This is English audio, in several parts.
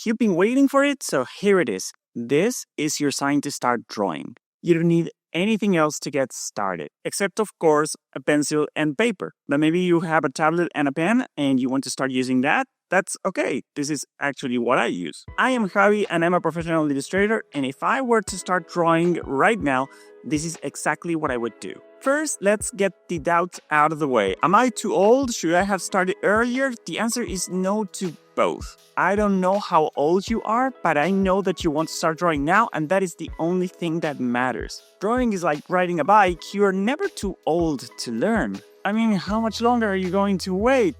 You've been waiting for it, so here it is. This is your sign to start drawing. You don't need anything else to get started, except of course a pencil and paper. But maybe you have a tablet and a pen and you want to start using that. That's okay. This is actually what I use. I am Javi and I'm a professional illustrator, and if I were to start drawing right now, this is exactly what I would do. First, let's get the doubt out of the way. Am I too old? Should I have started earlier? The answer is no to both. I don't know how old you are, but I know that you want to start drawing now, and that is the only thing that matters. Drawing is like riding a bike. You are never too old to learn. I mean, how much longer are you going to wait?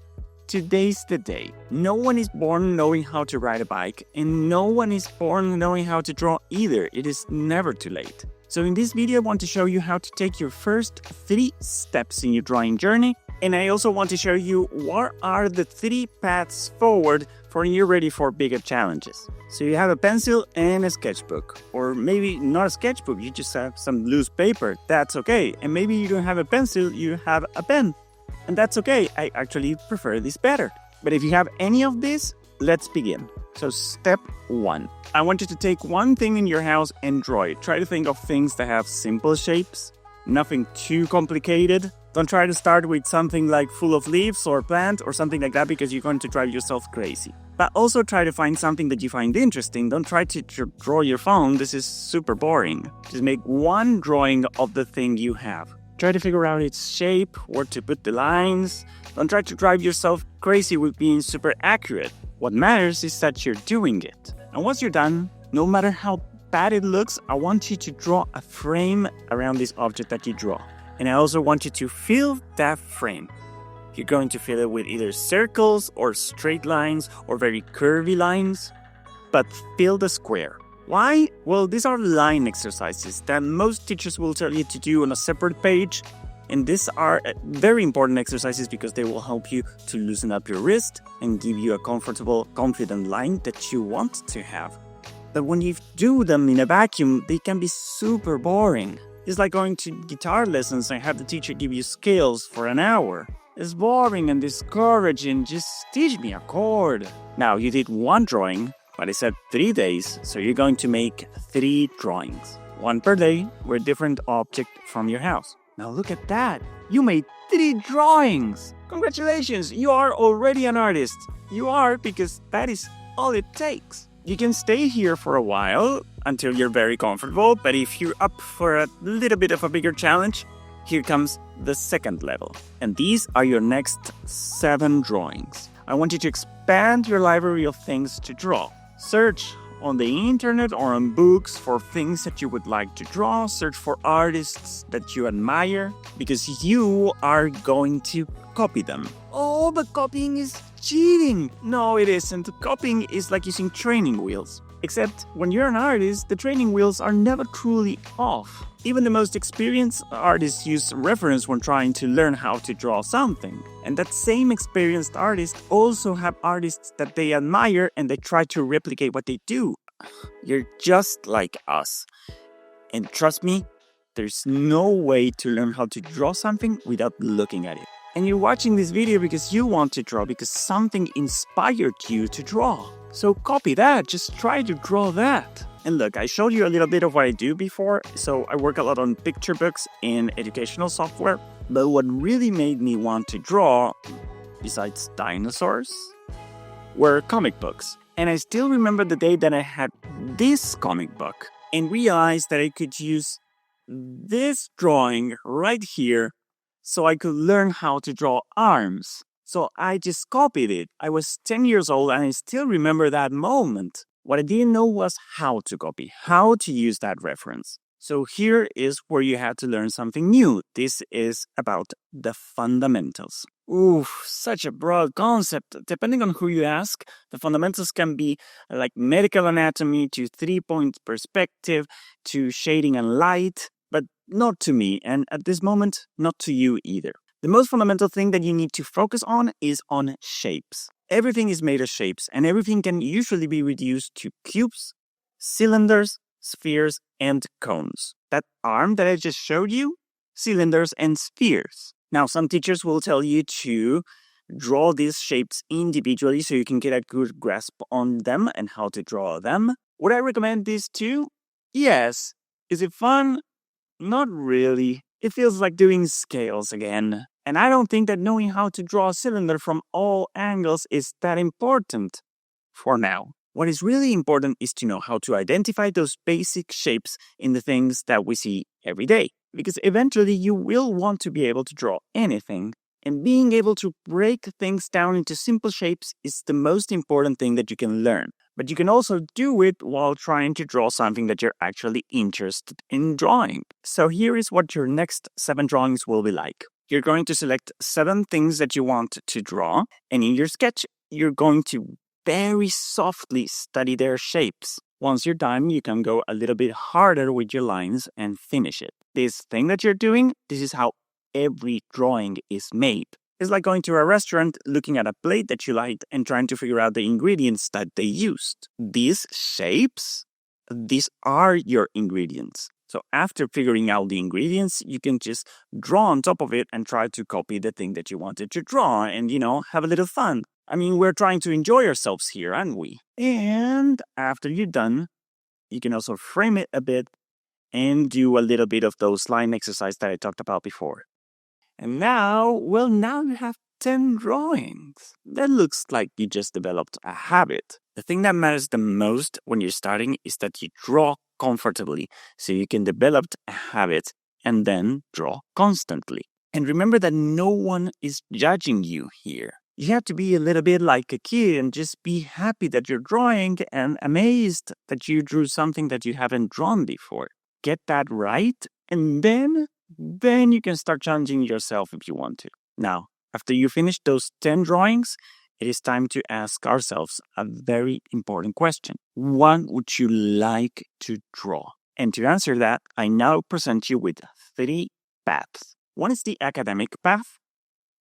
Today's the day. No one is born knowing how to ride a bike, and no one is born knowing how to draw either. It is never too late. So in this video, I want to show you how to take your first 3 steps in your drawing journey. And I also want to show you what are the 3 paths forward for when you're ready for bigger challenges. So you have a pencil and a sketchbook, or maybe not a sketchbook, you just have some loose paper. That's okay. And maybe you don't have a pencil, you have a pen. And that's okay. I actually prefer this better. But if you have any of this, let's begin. So step 1. I want you to take one thing in your house and draw it. Try to think of things that have simple shapes, nothing too complicated. Don't try to start with something like full of leaves or plant or something like that, because you're going to drive yourself crazy. But also try to find something that you find interesting. Don't try to draw your phone. This is super boring. Just make one drawing of the thing you have. Try to figure out its shape, where to put the lines. Don't try to drive yourself crazy with being super accurate. What matters is that you're doing it. And once you're done, no matter how bad it looks, I want you to draw a frame around this object that you draw. And I also want you to fill that frame. You're going to fill it with either circles or straight lines or very curvy lines, but fill the square. Why? Well, these are line exercises that most teachers will tell you to do on a separate page. And these are very important exercises because they will help you to loosen up your wrist and give you a comfortable, confident line that you want to have. But when you do them in a vacuum, they can be super boring. It's like going to guitar lessons and have the teacher give you scales for an hour. It's boring and discouraging. Just teach me a chord. Now, you did one drawing, but I said 3 days, so you're going to make 3 drawings. 1 per day with a different object from your house. Now look at that. You made 3 drawings. Congratulations, you are already an artist. You are, because that is all it takes. You can stay here for a while until you're very comfortable, but if you're up for a little bit of a bigger challenge, here comes the second level. And these are your next 7 drawings. I want you to expand your library of things to draw. Search on the internet or on books for things that you would like to draw. Search for artists that you admire, because you are going to copy them. Oh, but copying is cheating. No, it isn't. Copying is like using training wheels. Except when you're an artist, the training wheels are never truly off. Even the most experienced artists use reference when trying to learn how to draw something. And that same experienced artists also have artists that they admire and they try to replicate what they do. You're just like us. And trust me, there's no way to learn how to draw something without looking at it. And you're watching this video because you want to draw, because something inspired you to draw. So copy that, just try to draw that. And look, I showed you a little bit of what I do before, so I work a lot on picture books and educational software. But what really made me want to draw, besides dinosaurs, were comic books. And I still remember the day that I had this comic book and realized that I could use this drawing right here so I could learn how to draw arms. So I just copied it. I was 10 years old and I still remember that moment. What I didn't know was how to copy, how to use that reference. So here is where you have to learn something new. This is about the fundamentals. Oof, such a broad concept. Depending on who you ask, the fundamentals can be like medical anatomy to 3-point perspective to shading and light, but not to me, and at this moment, not to you either. The most fundamental thing that you need to focus on is on shapes. Everything is made of shapes, and everything can usually be reduced to cubes, cylinders, spheres, and cones. That arm that I just showed you, cylinders and spheres. Now, some teachers will tell you to draw these shapes individually so you can get a good grasp on them and how to draw them. Would I recommend this too? Yes. Is it fun? Not really. It feels like doing scales again. And I don't think that knowing how to draw a cylinder from all angles is that important. For now. What is really important is to know how to identify those basic shapes in the things that we see every day. Because eventually you will want to be able to draw anything. And being able to break things down into simple shapes is the most important thing that you can learn. But you can also do it while trying to draw something that you're actually interested in drawing. So here is what your next 7 drawings will be like. You're going to select 7 things that you want to draw, and in your sketch, you're going to very softly study their shapes. Once you're done, you can go a little bit harder with your lines and finish it. This thing that you're doing, this is how every drawing is made. It's like going to a restaurant, looking at a plate that you liked and trying to figure out the ingredients that they used. These shapes, these are your ingredients. So after figuring out the ingredients, you can just draw on top of it and try to copy the thing that you wanted to draw and, have a little fun. I mean, we're trying to enjoy ourselves here, aren't we? And after you're done, you can also frame it a bit and do a little bit of those line exercise that I talked about before. And now you have 10 drawings. That looks like you just developed a habit. The thing that matters the most when you're starting is that you draw comfortably so you can develop a habit and then draw constantly. And remember that no one is judging you here. You have to be a little bit like a kid and just be happy that you're drawing and amazed that you drew something that you haven't drawn before. Get that right, and then you can start challenging yourself if you want to. Now, after you finish those 10 drawings, it is time to ask ourselves a very important question. What would you like to draw? And to answer that, I now present you with 3 paths. One is the academic path.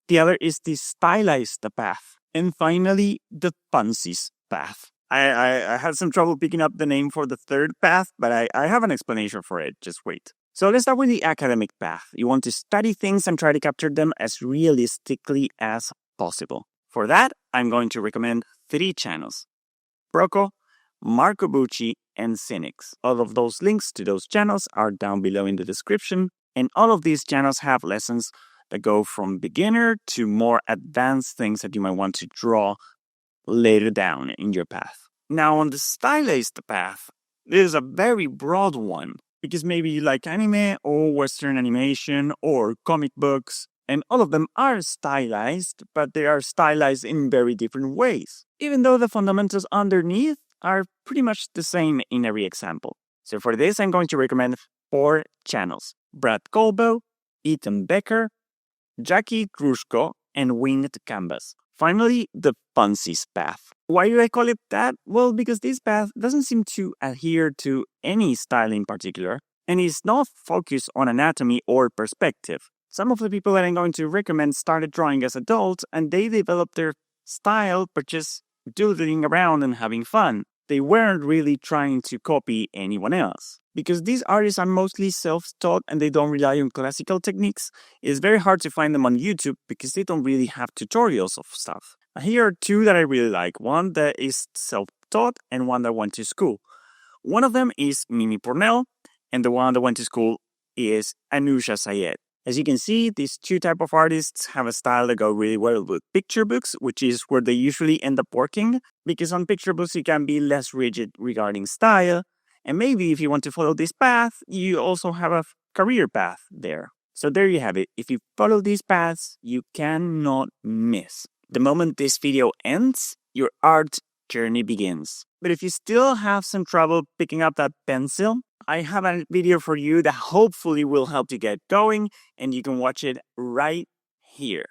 The other is the stylized path. And finally, the Funsies Path. I had some trouble picking up the name for the third path, but I have an explanation for it. Just wait. So let's start with the academic path. You want to study things and try to capture them as realistically as possible. For that, I'm going to recommend 3 channels. Broco, Marco Bucci, and Cynics. All of those links to those channels are down below in the description. And all of these channels have lessons that go from beginner to more advanced things that you might want to draw later down in your path. Now on the stylized path, this is a very broad one because maybe you like anime or Western animation or comic books, and all of them are stylized, but they are stylized in very different ways, even though the fundamentals underneath are pretty much the same in every example. So for this, I'm going to recommend 4 channels: Brad Colbo, Ethan Becker, Jackie Grushko, and Winged Canvas. Finally, the Funsies Path. Why do I call it that? Well, because this path doesn't seem to adhere to any style in particular, and is not focused on anatomy or perspective. Some of the people that I'm going to recommend started drawing as adults, and they developed their style by just doodling around and having fun. They weren't really trying to copy anyone else. Because these artists are mostly self-taught and they don't rely on classical techniques, it's very hard to find them on YouTube because they don't really have tutorials of stuff. Here are 2 that I really like. One that is self-taught and one that went to school. One of them is Mimi Pornell, and the one that went to school is Anusha Sayed. As you can see, these 2 type of artists have a style that go really well with picture books, which is where they usually end up working, because on picture books you can be less rigid regarding style, and maybe if you want to follow this path, you also have a career path there. So there you have it. If you follow these paths, you cannot miss. The moment this video ends, your art journey begins. But if you still have some trouble picking up that pencil, I have a video for you that hopefully will help you get going, and you can watch it right here.